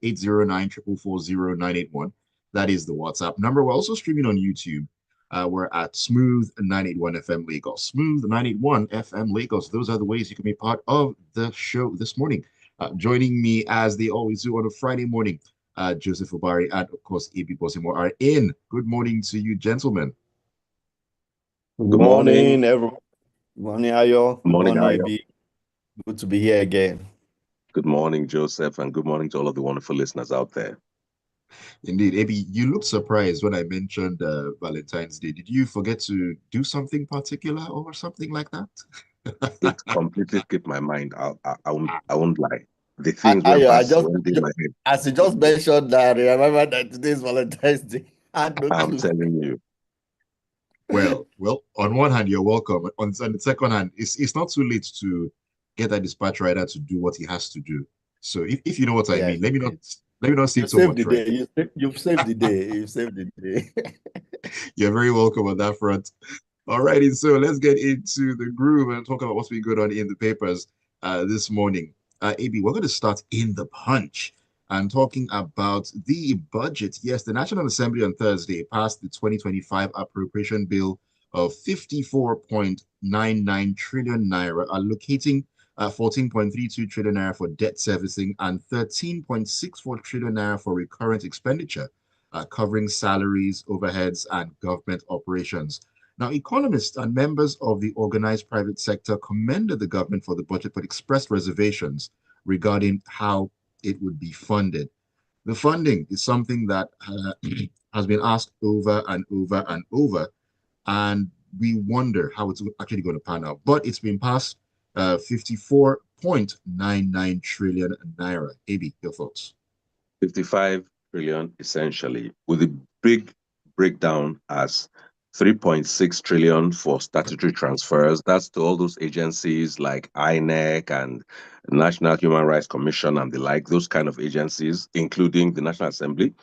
0809 444 That is the WhatsApp number. We're also streaming on YouTube. We're at Smooth 981 FM Lagos. Smooth 981 FM Lagos. Those are the ways you can be part of the show this morning. Joining me as they always do on a Friday morning, Joseph Obari and of course AB Bozimo are in. Good morning to you, gentlemen. Good morning, everyone. Good morning, Ayo. Good morning, Ayo. AB. Good to be here again. Good morning, Joseph, and good morning to all of the wonderful listeners out there. Indeed, AB, you looked surprised when I mentioned Valentine's Day. Did you forget to do something particular or something like that? It completely skipped my mind. I won't lie. The things went in my head. As you just mentioned that, I remember that today's Valentine's Day. I'm telling you. Well, on one hand, you're welcome. On the second hand, it's not too late to get that dispatch rider to do what he has to do. So if you know what I mean, let me not say so much. Right? You've saved the day. You've saved the day. You're very welcome on that front. All righty, so let's get into the groove and talk about what's been going on in the papers this morning. AB, we're going to start in the punch and talking about the budget. Yes, the National Assembly on Thursday passed the 2025 appropriation bill of 54.99 trillion naira, allocating 14.32 trillion naira for debt servicing and 13.64 trillion naira for recurrent expenditure, covering salaries, overheads, and government operations. Now, economists and members of the organized private sector commended the government for the budget, but expressed reservations regarding how it would be funded. The funding is something that has been asked over and over and over, and we wonder how it's actually going to pan out. But it's been passed 54.99 trillion naira. AB, your thoughts? 55 trillion, essentially, with a big breakdown as 3.6 trillion for statutory transfers. That's to all those agencies like INEC and National Human Rights Commission and the like, those kind of agencies, including the National Assembly,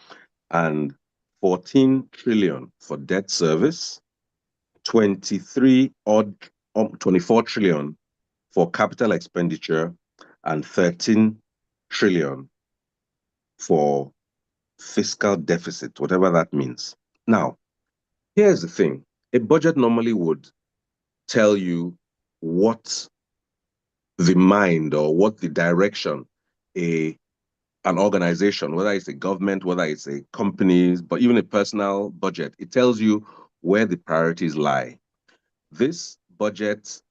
and 14 trillion for debt service, 24 trillion for capital expenditure, and 13 trillion for fiscal deficit, whatever that means. Now, here's the thing. A budget normally would tell you what the mind or what the direction an organization, whether it's a government, whether it's a company, but even a personal budget, it tells you where the priorities lie. This budget,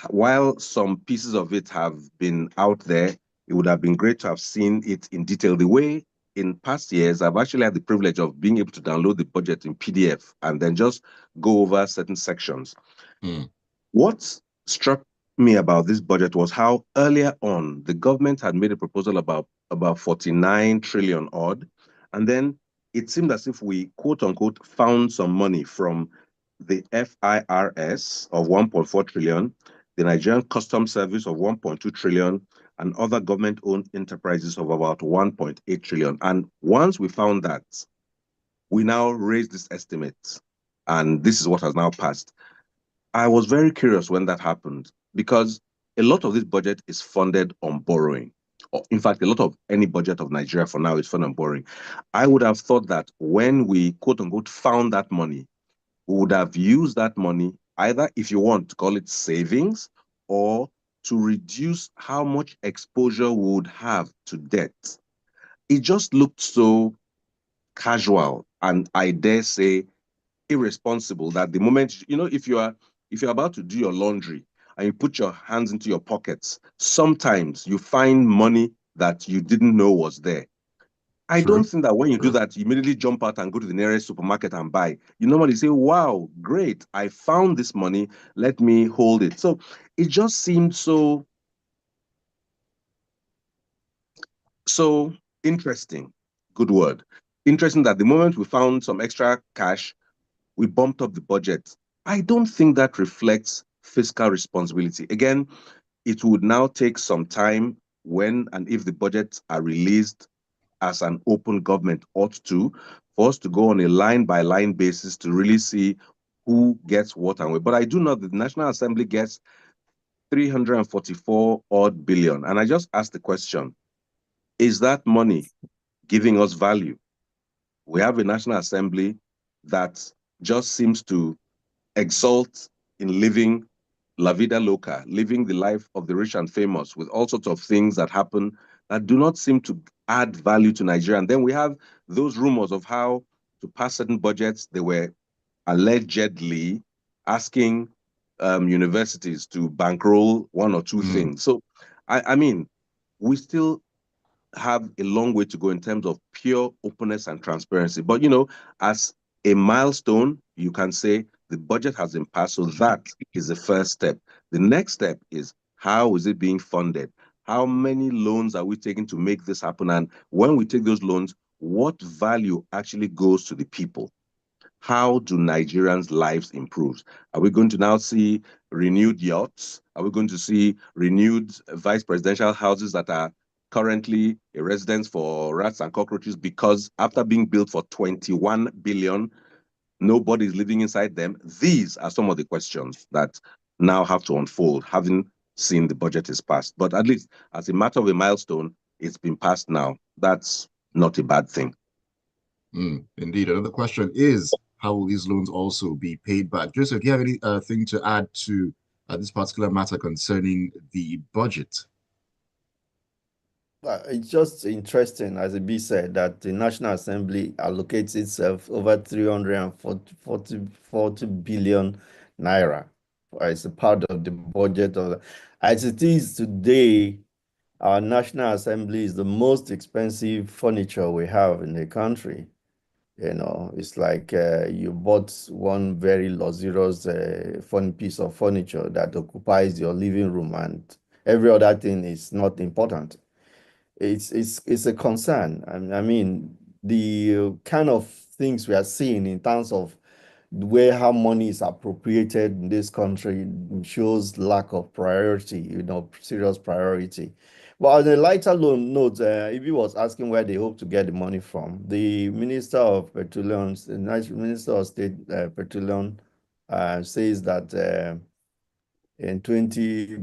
while some pieces of it have been out there, it would have been great to have seen it in detail. The way in past years, I've actually had the privilege of being able to download the budget in PDF and then just go over certain sections. What struck me about this budget was how earlier on the government had made a proposal about 49 trillion odd, and then it seemed as if we quote unquote found some money from the FIRS of 1.4 trillion, the Nigerian Customs Service of 1.2 trillion, and other government-owned enterprises of about 1.8 trillion. And once we found that, we now raised this estimate, and this is what has now passed. I was very curious when that happened because a lot of this budget is funded on borrowing. In fact, a lot of any budget of Nigeria for now is funded on borrowing. I would have thought that when we, quote unquote, found that money, we would have used that money either, if you want to call it savings, or to reduce how much exposure we would have to debt. It just looked so casual and I dare say irresponsible that the moment, if you're about to do your laundry and you put your hands into your pockets, sometimes you find money that you didn't know was there. I don't think that when you do that, you immediately jump out and go to the nearest supermarket and buy. You normally say, wow, great, I found this money, let me hold it. So it just seemed so interesting, good word. Interesting that the moment we found some extra cash, we bumped up the budget. I don't think that reflects fiscal responsibility. Again, it would now take some time when and if the budgets are released as an open government ought to, for us to go on a line-by-line basis to really see who gets what and where. But I do know that the National Assembly gets 344 odd billion. And I just asked the question, Is that money giving us value? We have a National Assembly that just seems to exalt in living la vida loca, living the life of the rich and famous with all sorts of things that happen that do not seem to add value to Nigeria. And then we have those rumors of how to pass certain budgets, they were allegedly asking universities to bankroll one or two things. So, I mean, we still have a long way to go in terms of pure openness and transparency. But as a milestone, you can say the budget has been passed. So that is the first step. The next step is how is it being funded? How many loans are we taking to make this happen? And when we take those loans, what value actually goes to the people? How do Nigerians' lives improve? Are we going to now see renewed yachts? Are we going to see renewed vice presidential houses that are currently a residence for rats and cockroaches because after being built for 21 billion, nobody's living inside them? These are some of the questions that now have to unfold, having seen the budget is passed. But at least as a matter of a milestone, it's been passed now. That's not a bad thing. Indeed. Another question is, how will these loans also be paid back? Joseph, do you have anything to add to this particular matter concerning the budget? It's just interesting, as it be said, that the National Assembly allocates itself over 340 billion naira as a part of the budget. As it is today, our National Assembly is the most expensive furniture we have in the country. It's like you bought one very luxurious fun piece of furniture that occupies your living room, and every other thing is not important. It's a concern. I mean, the kind of things we are seeing in terms of where how money is appropriated in this country shows lack of priority, serious priority. But on a lighter note, if he was asking where they hope to get the money from, the Minister of Petroleum, the Minister of State Petroleum, says that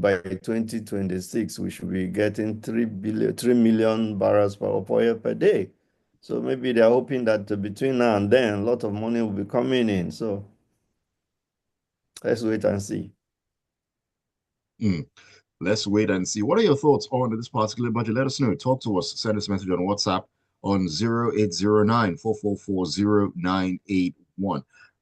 by 2026 we should be getting 3 million barrels of oil per day. So maybe they're hoping that between now and then a lot of money will be coming in. So let's wait and see. Let's wait and see. What are your thoughts on this particular budget? Let us know. Talk to us. Send us a message on WhatsApp on 0809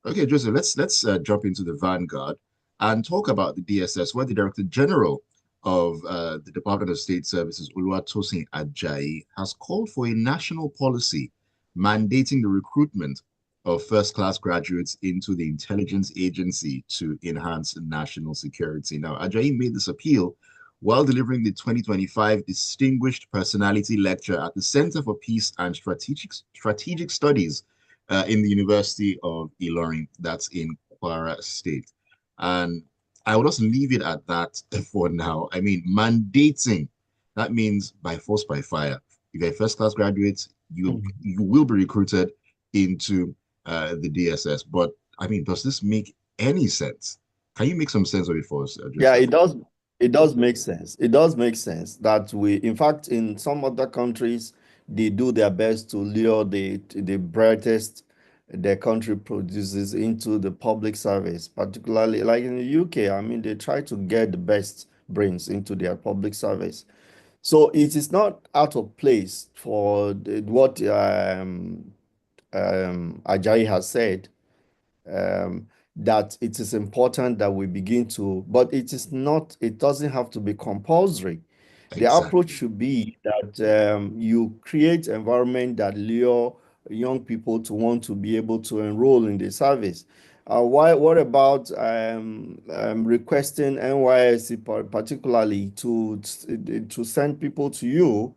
Okay, Joseph, let's jump into the Vanguard and talk about the DSS, where the Director General of the Department of State Services, Oluwatosin Ajayi, has called for a national policy mandating the recruitment of first-class graduates into the intelligence agency to enhance national security. Now, Ajayi made this appeal while delivering the 2025 Distinguished Personality Lecture at the Center for Peace and Strategic Studies in the University of Ilorin, that's in Kwara State. And I will just leave it at that for now. I mean, mandating, that means by force, by fire. If you're a first-class graduate, you will be recruited into the DSS. But I mean, does this make any sense? Can you make some sense of it for us? Yeah, it does. It does make sense. It does make sense that in fact, in some other countries, they do their best to lure the brightest their country produces into the public service, particularly like in the UK. I mean, they try to get the best brains into their public service. So it is not out of place for what Ajayi has said, that it is important that we begin to, but it doesn't have to be compulsory. The approach Exactly. should be that you create environment that lure young people to want to be able to enroll in the service. What about requesting NYSC particularly to send people to you?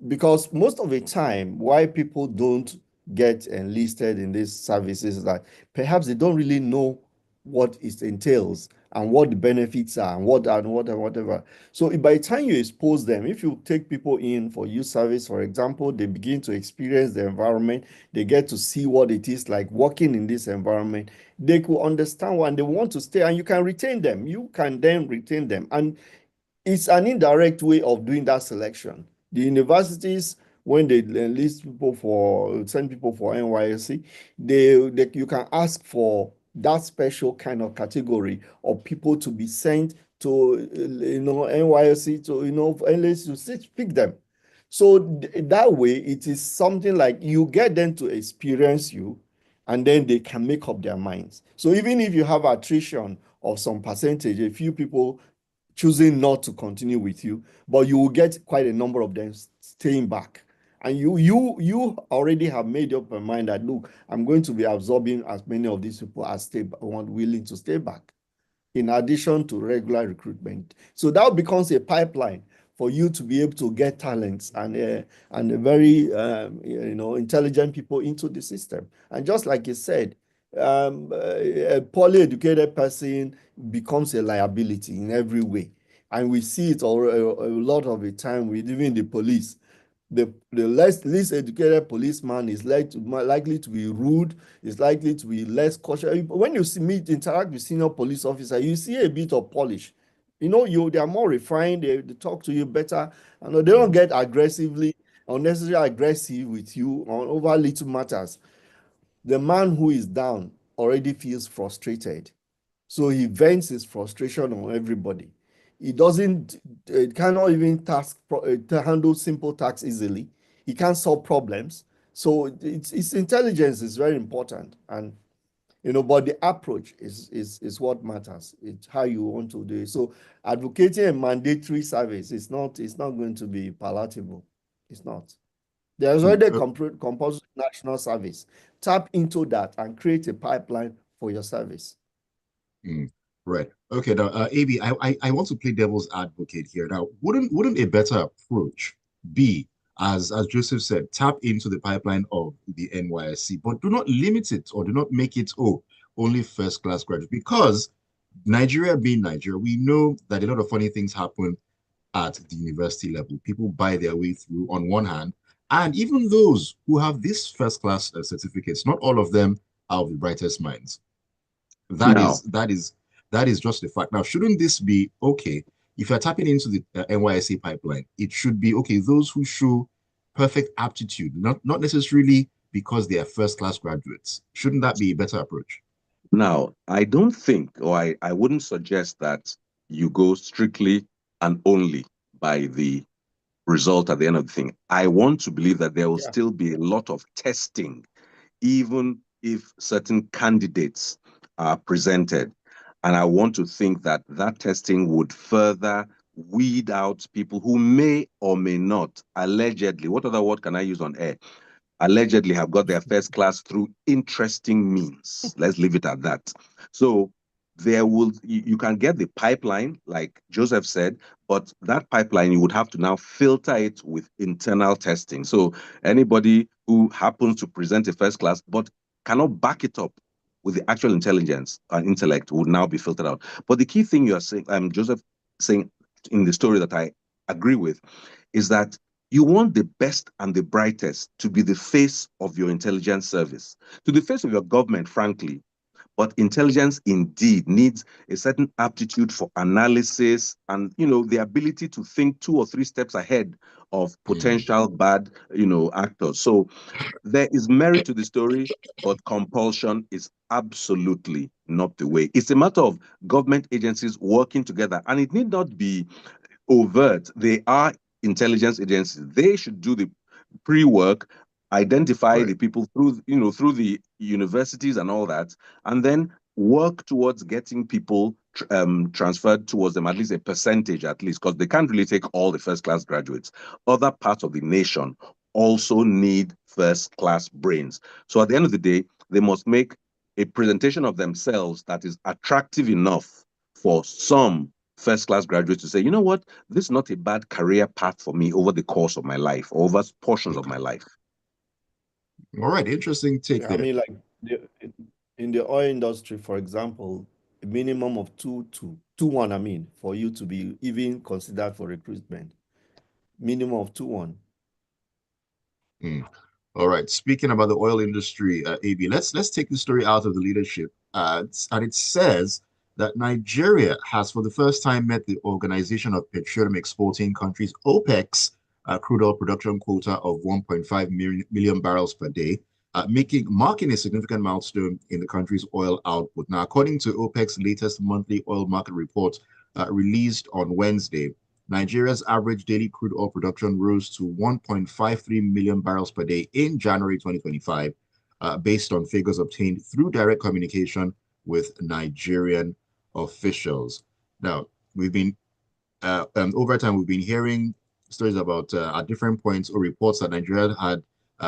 Because most of the time, why people don't get enlisted in these services is that perhaps they don't really know what it entails and what the benefits are and whatever. So by the time you expose them, if you take people in for youth service, for example, they begin to experience the environment, they get to see what it is like working in this environment, they could understand when they want to stay, and you can retain them. You can then retain them. And it's an indirect way of doing that selection. The universities, when they enlist people for, send people for NYSC, you can ask for that special kind of category of people to be sent to, NYSC, to, enlist to speak them. So that way, it is something like you get them to experience you, and then they can make up their minds. So even if you have attrition of some percentage, a few people choosing not to continue with you, but you will get quite a number of them staying back. And you already have made up your mind that, look, I'm going to be absorbing as many of these people as want willing to stay back, in addition to regular recruitment. So that becomes a pipeline for you to be able to get talents and a very intelligent people into the system. And just like you said, a poorly educated person becomes a liability in every way. And we see it a lot of the time with even the police. The least educated policeman is likely to be rude, is likely to be less cautious. When you interact with senior police officer, you see a bit of polish. They are more refined, they talk to you better, and they don't get unnecessarily aggressive with you on over little matters. The man who is down already feels frustrated. So he vents his frustration on everybody. He cannot even handle simple tasks easily. He can't solve problems. So its intelligence is very important. And but the approach is what matters. It's how you want to do it. So advocating a mandatory service is not going to be palatable. It's not. There's already a compulsory national service. Tap into that and create a pipeline for your service. Right. Okay. Now, AB, I want to play devil's advocate here. Now, wouldn't a better approach be, as Joseph said, tap into the pipeline of the NYSC, but do not limit it or do not make it only first class graduates? Because Nigeria being Nigeria, we know that a lot of funny things happen at the university level. People buy their way through on one hand, and even those who have this first class certificates, not all of them are of the brightest minds. That Now, is that is that is just a fact. Now, shouldn't this be okay? If you're tapping into the NYSC pipeline, it should be okay. Those who show perfect aptitude, not necessarily because they are first class graduates. Shouldn't that be a better approach? now, I don't think, or I wouldn't suggest that you go strictly and only by the result at the end of the thing. I want to believe that there will still be a lot of testing, even if certain candidates are presented. And I want to think that that testing would further weed out people who may or may not, allegedly, what other word can I use on air? Allegedly have got their first class through interesting means. Let's leave it at that. So you can get the pipeline, like Joseph said, but that pipeline, you would have to now filter it with internal testing. So anybody who happens to present a first class but cannot back it up with the actual intelligence and intellect would now be filtered out. But the key thing you are saying, Joseph saying in the story that I agree with, is that you want the best and the brightest to be the face of your intelligence service, to the face of your government, frankly. But intelligence indeed needs a certain aptitude for analysis and, the ability to think 2 or 3 steps ahead of potential bad, actors. So there is merit to the story, but compulsion is absolutely not the way. It's a matter of government agencies working together, and it need not be overt. They are intelligence agencies. They should do the pre-work, identify the people through the universities and all that, and then work towards getting people transferred towards them, at least a percentage, at least, because they can't really take all the first class graduates. Other parts of the nation also need first class brains. So at the end of the day, they must make a presentation of themselves that is attractive enough for some first class graduates to say, you know what, this is not a bad career path for me over the course of my life, over portions of my life. All right, interesting take there. I mean, like in the oil industry, for example, a minimum of 2-1, I mean, for you to be even considered for recruitment. Minimum of 2-1. All right. Speaking about the oil industry, AB, let's take the story out of the leadership. And it says that Nigeria has, for the first time, met the Organization of Petroleum Exporting Countries (OPEC) crude oil production quota of 1.5 million barrels per day, marking a significant milestone in the country's oil output. Now, according to OPEC's latest monthly oil market report released on Wednesday, Nigeria's average daily crude oil production rose to 1.53 million barrels per day in January 2025, based on figures obtained through direct communication with Nigerian officials. Now, over time, we've been hearing stories about at different points or reports that Nigeria had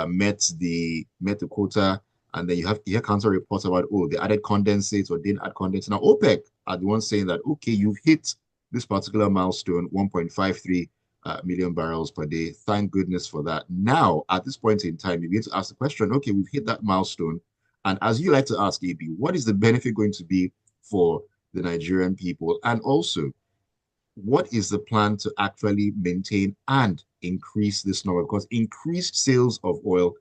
met the quota, and then you hear counter reports about, oh, they added condensates or didn't add condensates. Now, OPEC are the ones saying that, okay, you've hit this particular milestone, 1.53 million barrels per day. Thank goodness for that. Now, at this point in time, you need to ask the question, okay, we've hit that milestone. And as you like to ask, AB, what is the benefit going to be for the Nigerian people? And also, what is the plan to actually maintain and increase this number? Because increased sales of oil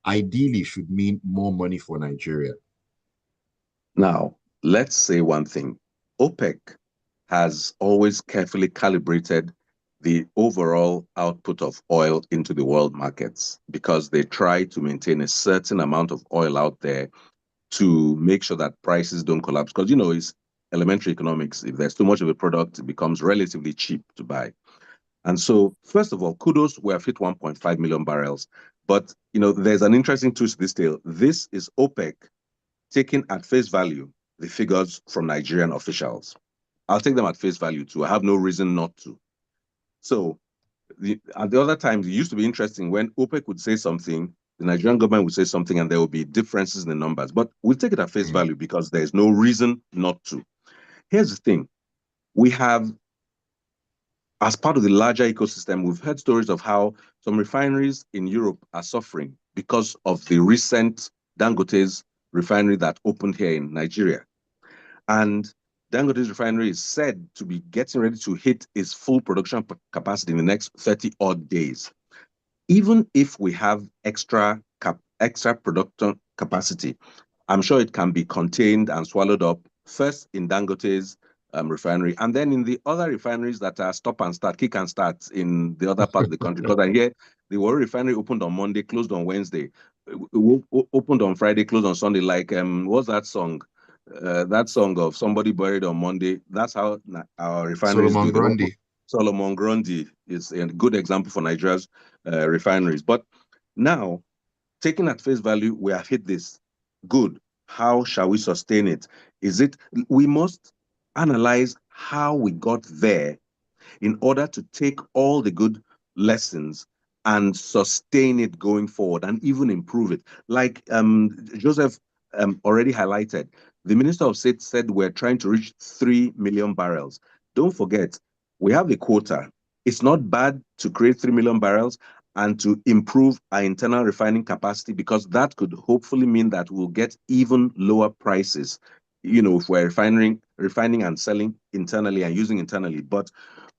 ideally should mean more money for Nigeria. Now, let's say one thing. OPEC has always carefully calibrated the overall output of oil into the world markets because they try to maintain a certain amount of oil out there to make sure that prices don't collapse. Because, it's elementary economics. If there's too much of a product, it becomes relatively cheap to buy. And so, first of all, kudos, we have hit 1.5 million barrels. But, there's an interesting twist to this tale. This is OPEC taking at face value the figures from Nigerian officials. I'll take them at face value too. I have no reason not to. So, at the other times, it used to be interesting when OPEC would say something, the Nigerian government would say something, and there will be differences in the numbers. But we'll take it at face value because there's no reason not to. Here's the thing. We have, as part of the larger ecosystem, we've heard stories of how some refineries in Europe are suffering because of the recent Dangote's refinery that opened here in Nigeria. And Dangote's refinery is said to be getting ready to hit its full production capacity in the next 30 odd days. Even if we have extra production capacity, I'm sure it can be contained and swallowed up first in Dangote's refinery, and then in the other refineries that are stop and start, kick and start in the other part of the country. Because I hear the Warri refinery opened on Monday, closed on Wednesday, opened on Friday, closed on Sunday. Like, what's that song? That song of somebody buried on Monday. That's how our refineries Solomon do. Grundy. Solomon Grundy is a good example for Nigeria's refineries. But now, taking at face value, we have hit this. Good. How shall we sustain it? We must analyze how we got there in order to take all the good lessons and sustain it going forward and even improve it. Like Joseph already highlighted, the Minister of State said we're trying to reach 3 million barrels. Don't forget, we have a quota. It's not bad to create 3 million barrels and to improve our internal refining capacity, because that could hopefully mean that we'll get even lower prices, if we're refining and selling internally and using internally. But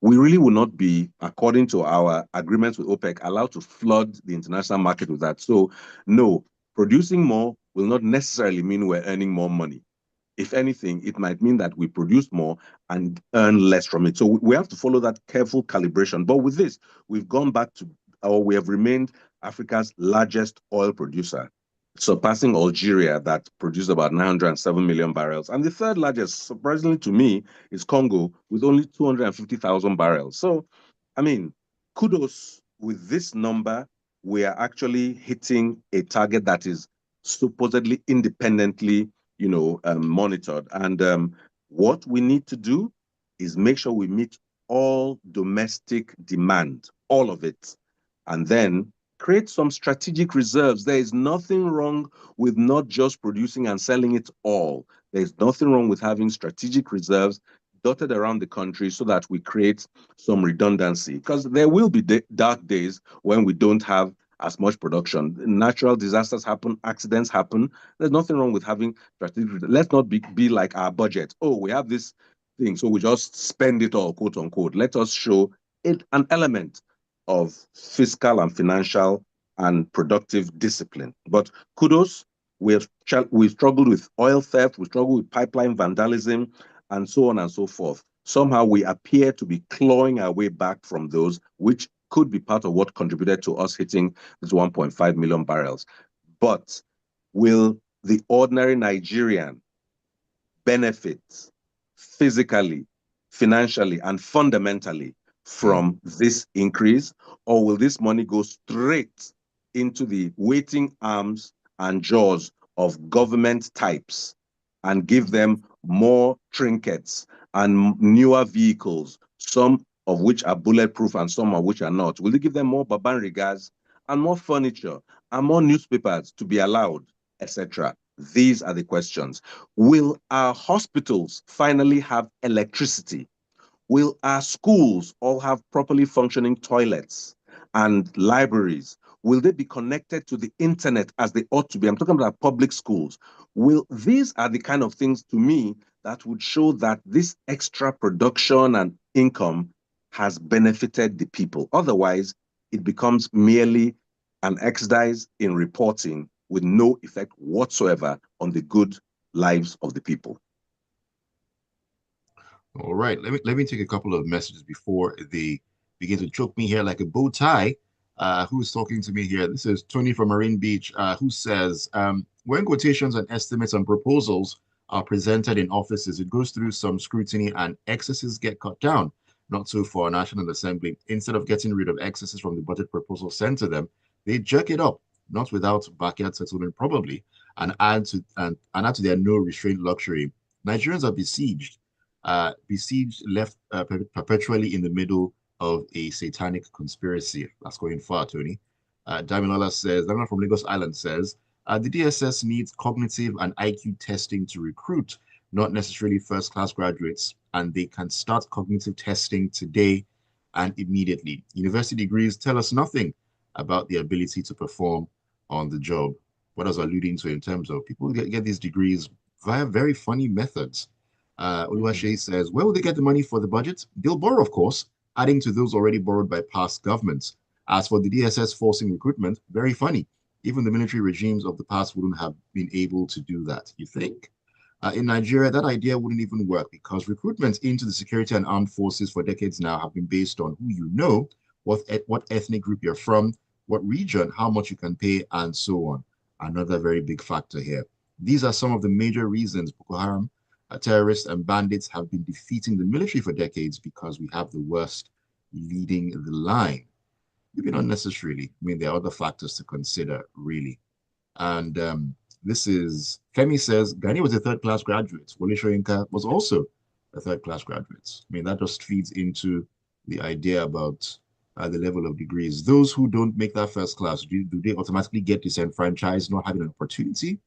we really will not be, according to our agreements with OPEC, allowed to flood the international market with that. So no, producing more will not necessarily mean we're earning more money. If anything, it might mean that we produce more and earn less from it. So we have to follow that careful calibration. But with this, we have remained Africa's largest oil producer, surpassing Algeria, that produced about 907 million barrels. And the third largest, surprisingly to me, is Congo with only 250,000 barrels. So, kudos. With this number, we are actually hitting a target that is supposedly independently, monitored. And what we need to do is make sure we meet all domestic demand, all of it, and then create some strategic reserves. There is nothing wrong with not just producing and selling it all. There's nothing wrong with having strategic reserves dotted around the country so that we create some redundancy, because there will be dark days when we don't have as much production. Natural disasters happen, accidents happen. There's nothing wrong with having strategic. Let's not be like our budget. Oh, we have this thing, so we just spend it all, quote unquote. Let us show it an element of fiscal and financial and productive discipline. But kudos, we've struggled with oil theft, we struggled with pipeline vandalism, and so on and so forth. Somehow we appear to be clawing our way back from those, which could be part of what contributed to us hitting this 1.5 million barrels. But will the ordinary Nigerian benefit physically, financially, and fundamentally from this increase? Or will this money go straight into the waiting arms and jaws of government types and give them more trinkets and newer vehicles, some of which are bulletproof and some of which are not? Will it give them more babanrigas and more furniture and more newspapers to be allowed, etc.? These are the questions. Will our hospitals finally have electricity? Will our schools all have properly functioning toilets and libraries? Will they be connected to the internet as they ought to be? I'm talking about public schools. These are the kind of things, to me, that would show that this extra production and income has benefited the people. Otherwise, it becomes merely an exercise in reporting with no effect whatsoever on the good lives of the people. All right, let me take a couple of messages before they begin to choke me here like a bow tie. Who's talking to me here? This is Tony from Marine Beach, who says, when quotations and estimates and proposals are presented in offices, it goes through some scrutiny and excesses get cut down. Not so for our National Assembly. Instead of getting rid of excesses from the budget proposal sent to them, they jerk it up, not without backyard settlement probably, and add to their no restraint luxury. Nigerians are besieged, left perpetually in the middle of a satanic conspiracy. That's going far, Tony. Damilola from Lagos Island says, the DSS needs cognitive and IQ testing to recruit, not necessarily first-class graduates, and they can start cognitive testing today and immediately. University degrees tell us nothing about the ability to perform on the job. What I was alluding to in terms of people get these degrees via very funny methods. Oluwaseyi says, where will they get the money for the budget? They'll borrow, of course, adding to those already borrowed by past governments. As for the DSS forcing recruitment, very funny. Even the military regimes of the past wouldn't have been able to do that, you think? In Nigeria, that idea wouldn't even work because recruitment into the security and armed forces for decades now have been based on who you know, what ethnic group you're from, what region, how much you can pay, and so on. Another very big factor here. These are some of the major reasons Boko Haram, terrorists and bandits have been defeating the military for decades because we have the worst leading the line. Maybe not necessarily. I mean, there are other factors to consider, really. And this is, Femi says, Gani was a third-class graduate. Wole Soyinka was also a third-class graduate. I mean, that just feeds into the idea about the level of degrees. Those who don't make that first class, do they automatically get disenfranchised, not having an opportunity?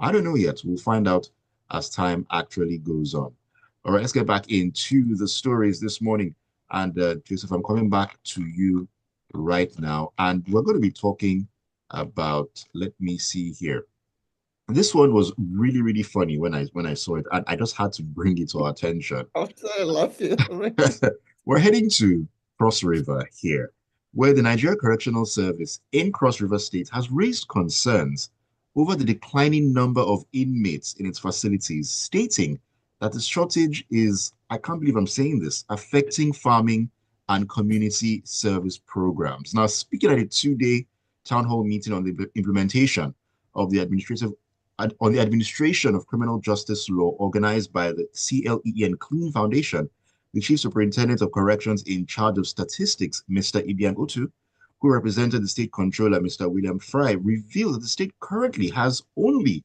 I don't know yet. We'll find out as time actually goes on. All right, let's get back into the stories this morning. And Joseph, I'm coming back to you right now. And we're going to be talking about, let me see here. This one was really, really funny when I saw it. And I just had to bring it to our attention. I'm sorry, laughing. We're heading to Cross River here, where the Nigeria Correctional Service in Cross River State has raised concerns over the declining number of inmates in its facilities, stating that the shortage is, I can't believe I'm saying this, affecting farming and community service programs. Now, speaking at a two-day town hall meeting on the implementation of the administration of criminal justice law organized by the CLEE and Clean Foundation, the Chief Superintendent of Corrections in charge of statistics, Mr. Ibiang Otu, who represented the state controller, Mr. William Fry, revealed that the state currently has only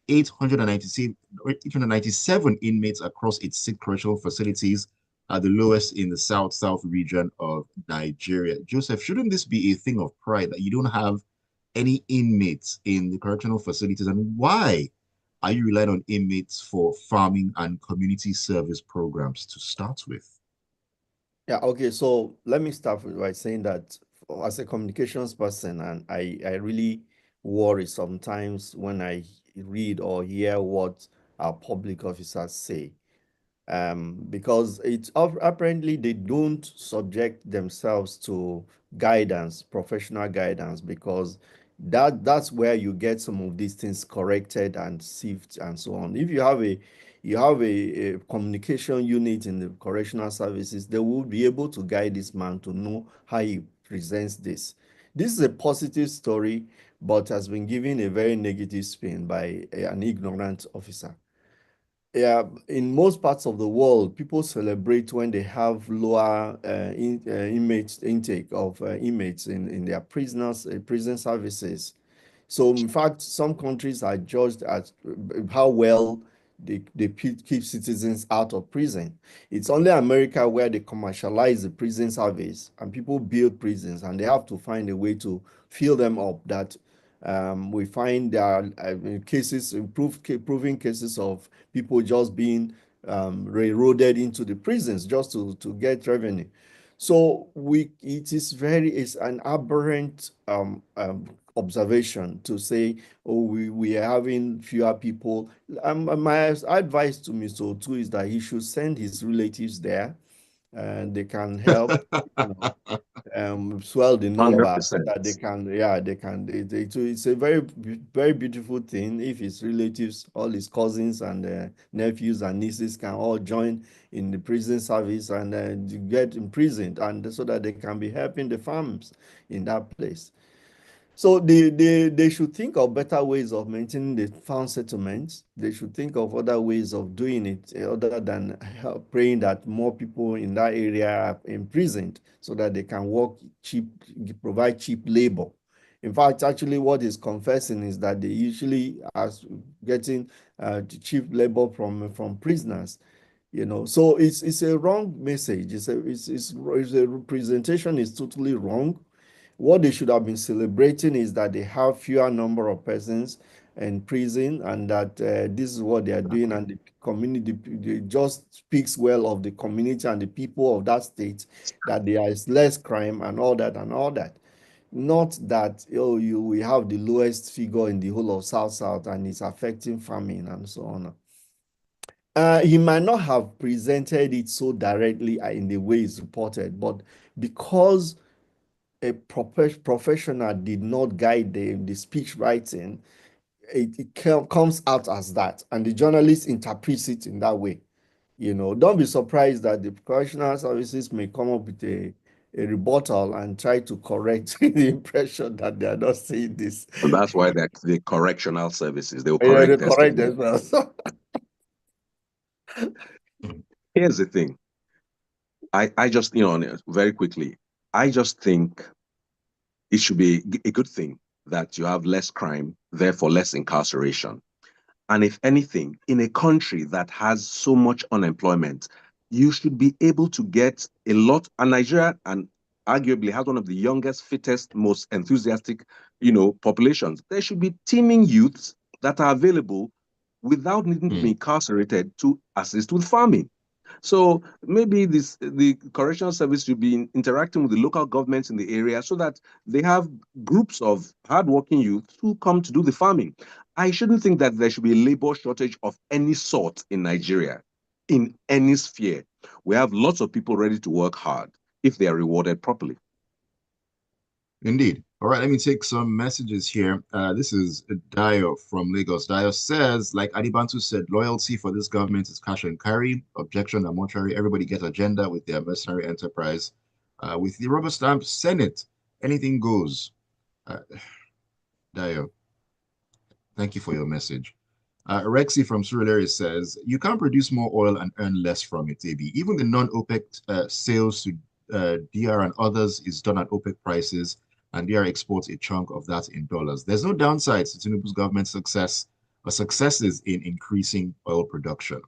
897 inmates across its 6 correctional facilities, the lowest in the south region of Nigeria. Joseph, shouldn't this be a thing of pride that you don't have any inmates in the correctional facilities? And why are you relying on inmates for farming and community service programs to start with? Yeah, okay. So let me start by saying that as a communications person, and I really worry sometimes when I read or hear what our public officers say. Because it's apparently they don't subject themselves to guidance, professional guidance, because that's where you get some of these things corrected and sieved and so on. If you have a communication unit in the correctional services, they will be able to guide this man to know how he presents this. This is a positive story, but has been given a very negative spin by an ignorant officer. Yeah, in most parts of the world, people celebrate when they have lower inmate intake of inmates in their prisoners, prison services. So, in fact, some countries are judged at how well they keep citizens out of prison. It's only America where they commercialize the prison service and people build prisons and they have to find a way to fill them up. That we find there are cases, proven cases of people just being railroaded into the prisons just to get revenue. So it's an aberrant observation to say, oh, we are having fewer people. My advice to Mr. Otu is that he should send his relatives there and they can help, you know, swell the number so 100%. that it's a very beautiful thing if his relatives, all his cousins and nephews and nieces can all join in the prison service and get imprisoned, and so that they can be helping the farms in that place. So they should think of better ways of maintaining the farm settlements. They should think of other ways of doing it other than praying that more people in that area are imprisoned so that they can work cheap, provide cheap labor. In fact, actually, what is confessing is that they usually are getting cheap labor from prisoners. You know, so it's a wrong message. It's a representation is totally wrong. What they should have been celebrating is that they have fewer number of persons in prison and that this is what they are doing, and the community just speaks well of the community and the people of that state, that there is less crime and all that and all that. Not that, oh, we have the lowest figure in the whole of South and it's affecting farming and so on. He might not have presented it so directly in the way it's reported, but because a professional did not guide the speech writing, it comes out as that, and the journalist interprets it in that way. You know, don't be surprised that the professional services may come up with a rebuttal and try to correct the impression that they are not saying this. And that's why the correctional services, they will Yeah, they correct correct testimony. themselves. Here's the thing. I just, very quickly, I just think it should be a good thing that you have less crime, therefore less incarceration. And if anything, in a country that has so much unemployment, you should be able to get a lot. And Nigeria, and arguably has one of the youngest, fittest, most enthusiastic, populations. There should be teeming youths that are available without needing to be incarcerated to assist with farming. So maybe the correctional service should be interacting with the local governments in the area so that they have groups of hardworking youth who come to do the farming. I shouldn't think that there should be a labor shortage of any sort in Nigeria, in any sphere. We have lots of people ready to work hard if they are rewarded properly. Indeed. All right, let me take some messages here. This is Dio from Lagos. Dio says, like Adibantu said, loyalty for this government is cash and carry. Objection and mortuary. Everybody get agenda with their mercenary enterprise. With the rubber stamp Senate, anything goes. Dio, thank you for your message. Rexy from Surulere says, you can't produce more oil and earn less from it, AB. Even the non-OPEC sales to DR and others is done at OPEC prices, and DR exports a chunk of that in dollars. There's no downside to Tinubu's government success or successes in increasing oil production.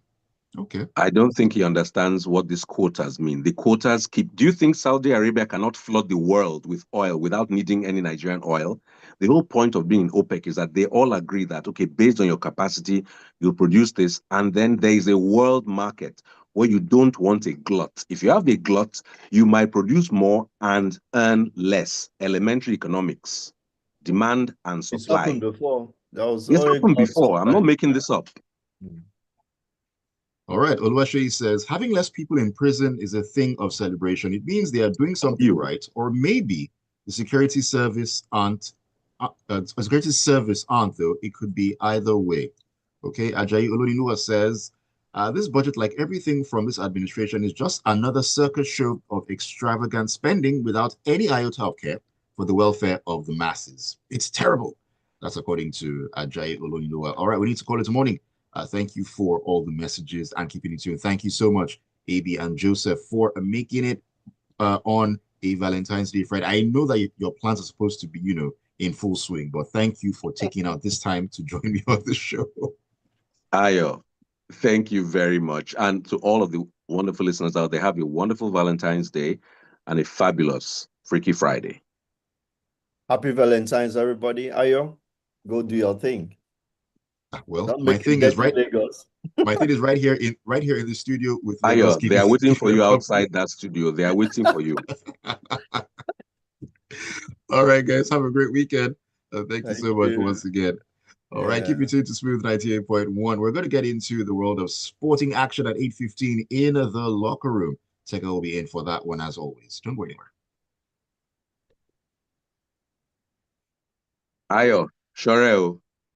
Okay. I don't think he understands what these quotas mean. The quotas keep. Do you think Saudi Arabia cannot flood the world with oil without needing any Nigerian oil? The whole point of being in OPEC is that they all agree that, okay, based on your capacity, you'll produce this. And then there is a world market where you don't want a glut. If you have a glut, you might produce more and earn less. Elementary economics, demand and It's supply. happened before. That was It's happened before. I'm not making this up. All right. Oluwaseyi says, having less people in prison is a thing of celebration. It means they are doing something right, or maybe the security service aren't, though. It could be either way. Okay. Ajayi Oloninuwa says, This budget, like everything from this administration, is just another circus show of extravagant spending without any iota of care for the welfare of the masses. It's terrible. That's according to Ajayi Olonilowa. All right, we need to call it a morning. Thank you for all the messages and keeping it tuned. Thank you so much, AB and Joseph, for making it on a Valentine's Day Friday. I know that your plans are supposed to be, in full swing, but thank you for taking out this time to join me on the show. Ayo, thank you very much. And to all of the wonderful listeners out there, have a wonderful Valentine's Day and a fabulous Freaky Friday. Happy Valentine's, everybody. Ayo, go do your thing. Well, my thing is right. Lagos. My thing is right here in the studio with Ayo, Lagos. they are waiting for you outside that studio. They are waiting for you. All right, guys, have a great weekend. Thank you so much once again. All right, keep it tuned to Smooth 98.1. We're going to get into the world of sporting action at 8:15 in the locker room. Teka will be in for that one as always. Don't go anywhere. Ayo, Shoreo.